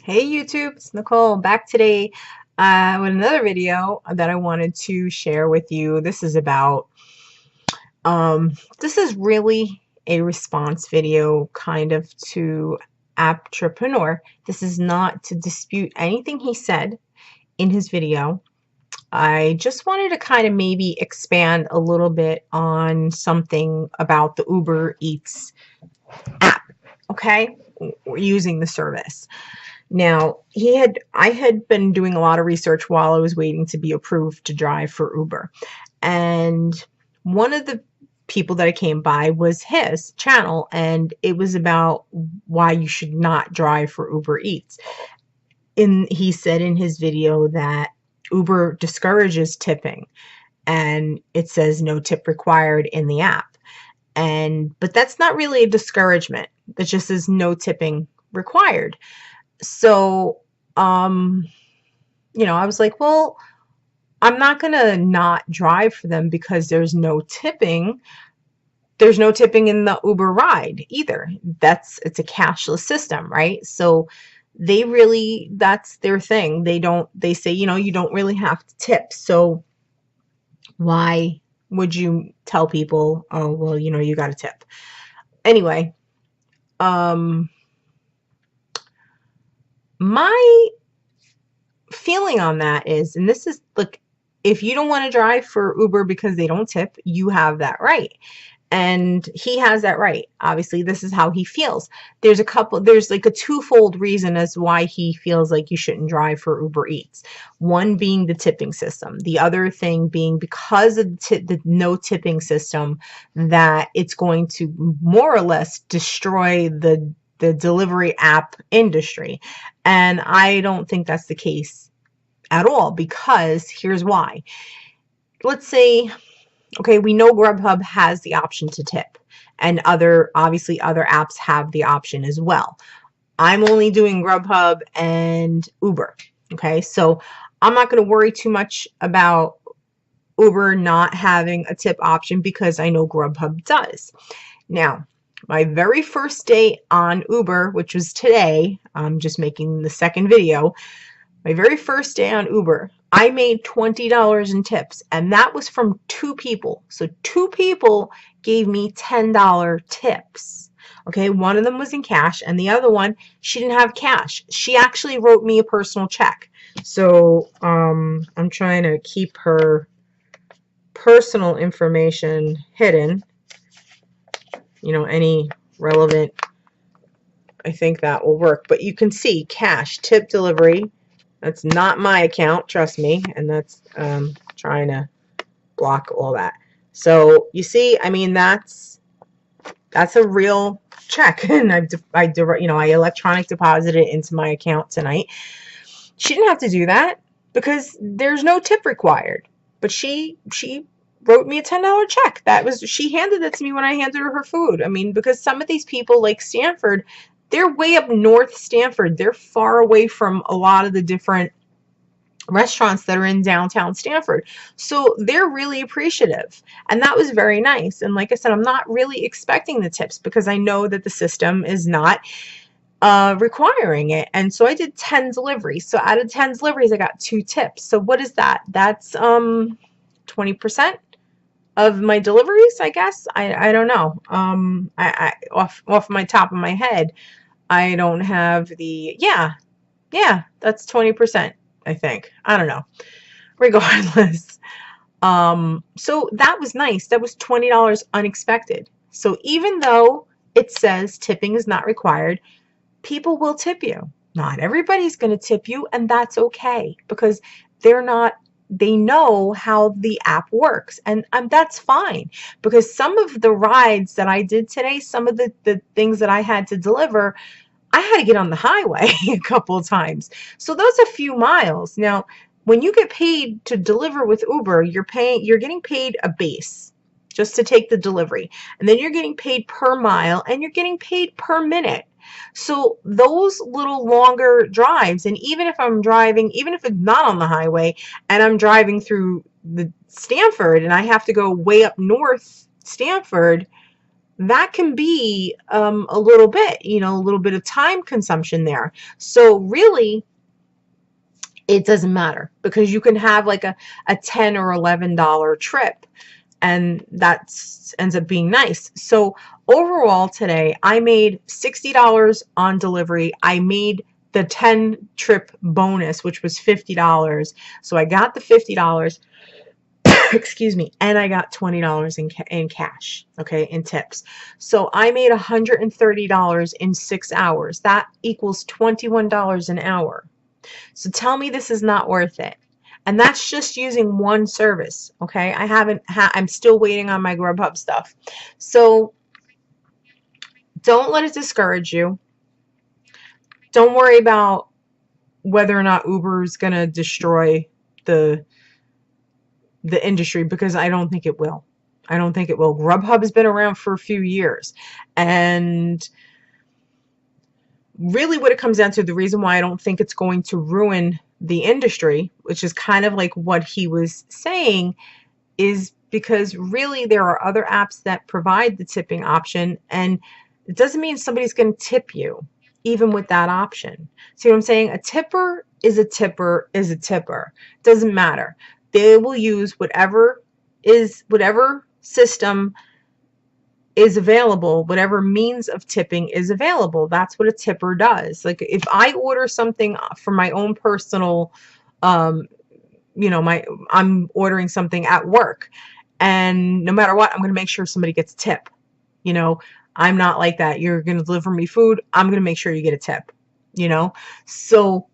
Hey YouTube, it's Nicole back today with another video that I wanted to share with you. This is really a response video kind of to Entrepreneur. This is not to dispute anything he said in his video. I just wanted to kind of maybe expand a little bit on something about the Uber Eats app, okay? We're using the service. Now, I had been doing a lot of research while I was waiting to be approved to drive for Uber. And one of the people that I came by was his channel, and it was about why you should not drive for Uber Eats. He said in his video that Uber discourages tipping, and it says no tip required in the app. But that's not really a discouragement. That just says no tipping required. So, I was like, well, I'm not gonna not drive for them because there's no tipping. There's no tipping in the Uber ride either. It's a cashless system, right? So that's their thing. They say, you don't really have to tip. So why would you tell people, oh, well, you got to tip? Anyway, my feeling on that is, and this is like, if you don't want to drive for Uber because they don't tip, you have that right. And he has that right. Obviously, this is how he feels. There's like a twofold reason as why he feels like you shouldn't drive for Uber Eats. One being the tipping system. The other thing being because of the no tipping system, that it's going to more or less destroy the delivery app industry. And I don't think that's the case at all, because here's why. Let's say, okay, we know Grubhub has the option to tip, and obviously other apps have the option as well. I'm only doing Grubhub and Uber. Okay, so I'm not going to worry too much about Uber not having a tip option because I know Grubhub does. Now, my very first day on Uber, which was today, I'm just making the second video. My very first day on Uber, I made $20 in tips, and that was from 2 people. So 2 people gave me $10 tips. Okay, one of them was in cash, and the other one, she didn't have cash. She actually wrote me a personal check. So I'm trying to keep her personal information hidden. Any relevant, I think that will work. But you can see cash, tip delivery. That's not my account, trust me. And that's trying to block all that. So you see, I mean, that's a real check. And I electronic deposited it into my account tonight. She didn't have to do that because there's no tip required. But she wrote me a $10 check. She handed it to me when I handed her food. I mean, because some of these people, like Stanford, they're way up north Stanford. They're far away from a lot of the different restaurants that are in downtown Stanford. So they're really appreciative. And that was very nice. And like I said, I'm not really expecting the tips because I know that the system is not requiring it. And so I did 10 deliveries. So out of 10 deliveries, I got 2 tips. So what is that? That's 20% of my deliveries, I guess. I don't know. I off my top of my head, I don't have the, yeah, that's 20%, I think. I don't know. Regardless. So that was nice. That was $20 unexpected. So even though it says tipping is not required, people will tip you. Not everybody's going to tip you, and that's okay, because they know how the app works, and that's fine, because some of the rides that I did today, some of the things that I had to deliver, I had to get on the highway a couple of times. So those are a few miles. Now, when you get paid to deliver with Uber, you're getting paid a base just to take the delivery. And then you're getting paid per mile, and you're getting paid per minute. So those little longer drives, and even if it's not on the highway and I'm driving through the Stanford and I have to go way up north Stanford, that can be a little bit, a little bit of time consumption there. So really, it doesn't matter because you can have like a $10 or $11 trip, and that ends up being nice. So overall today, I made $60 on delivery. I made the 10 trip bonus, which was $50. So I got the $50. Excuse me, and I got $20 in cash, okay, in tips. So I made $130 in 6 hours. That equals $21 an hour. So tell me this is not worth it. And that's just using one service, okay? I'm still waiting on my Grubhub stuff. So don't let it discourage you. Don't worry about whether or not Uber is going to destroy the industry, because I don't think it will. I don't think it will. Grubhub has been around for a few years. And really what it comes down to, the reason why I don't think it's going to ruin the industry, which is kind of like what he was saying, is because really there are other apps that provide the tipping option, and it doesn't mean somebody's going to tip you even with that option. See what I'm saying? A tipper is a tipper is a tipper. Doesn't matter. They will use whatever system is available, whatever means of tipping is available. That's what a tipper does. Like if I order something for my own personal, I'm ordering something at work, and no matter what, I'm going to make sure somebody gets a tip. I'm not like that. You're going to deliver me food, I'm going to make sure you get a tip, So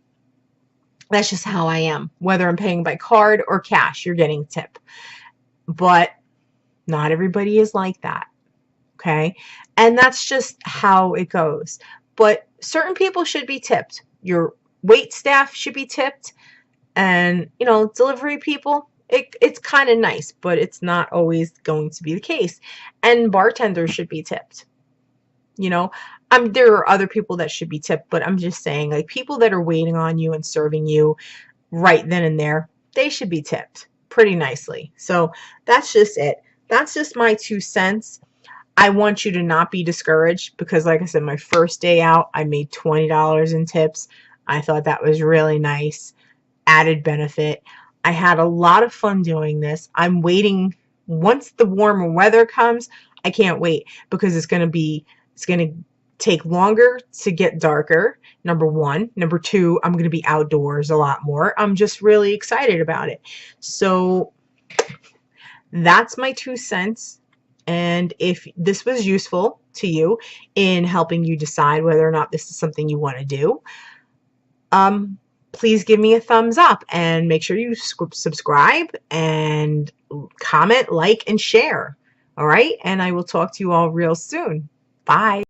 that's just how I am. Whether I'm paying by card or cash, you're getting a tip. But not everybody is like that. Okay. And that's just how it goes. But certain people should be tipped. Your wait staff should be tipped. And, delivery people, it's kind of nice, but it's not always going to be the case. And bartenders should be tipped. There are other people that should be tipped, but I'm just saying, like, people that are waiting on you and serving you right then and there, they should be tipped pretty nicely. So that's just it. That's just my 2 cents. I want you to not be discouraged because, like I said, my first day out, I made $20 in tips. I thought that was really nice. Added benefit. I had a lot of fun doing this. I'm waiting. Once the warmer weather comes, I can't wait because it's going to take longer to get darker. Number one. Number two, I'm going to be outdoors a lot more. I'm just really excited about it. So that's my 2 cents. And if this was useful to you in helping you decide whether or not this is something you want to do, please give me a thumbs up and make sure you subscribe and comment, like, and share. All right. And I will talk to you all real soon. Bye.